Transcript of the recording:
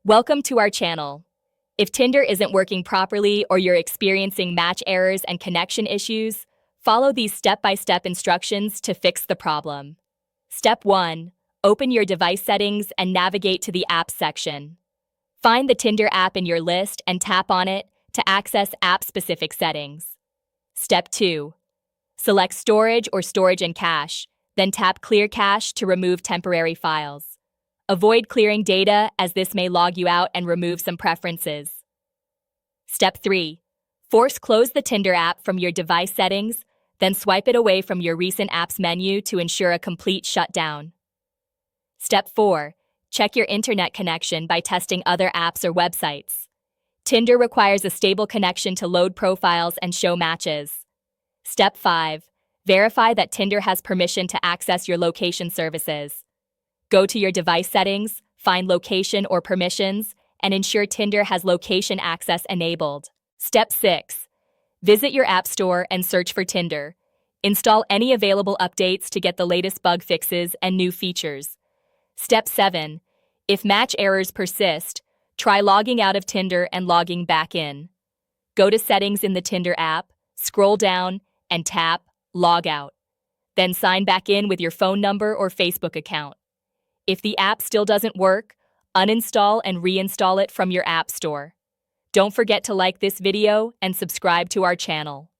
Welcome to our channel. If Tinder isn't working properly or you're experiencing match errors and connection issues, follow these step-by-step instructions to fix the problem. Step 1. Open your device settings and navigate to the Apps section. Find the Tinder app in your list and tap on it to access app-specific settings. Step 2. Select Storage or Storage and Cache, then tap Clear Cache to remove temporary files. Avoid clearing data as this may log you out and remove some preferences. Step 3. Force close the Tinder app from your device settings, then swipe it away from your recent apps menu to ensure a complete shutdown. Step 4. Check your internet connection by testing other apps or websites. Tinder requires a stable connection to load profiles and show matches. Step 5. Verify that Tinder has permission to access your location services. Go to your device settings, find Location or Permissions, and ensure Tinder has location access enabled. Step 6. Visit your app store and search for Tinder. Install any available updates to get the latest bug fixes and new features. Step 7. If match errors persist, try logging out of Tinder and logging back in. Go to Settings in the Tinder app, scroll down, and tap Log Out. Then sign back in with your phone number or Facebook account. If the app still doesn't work, uninstall and reinstall it from your app store. Don't forget to like this video and subscribe to our channel.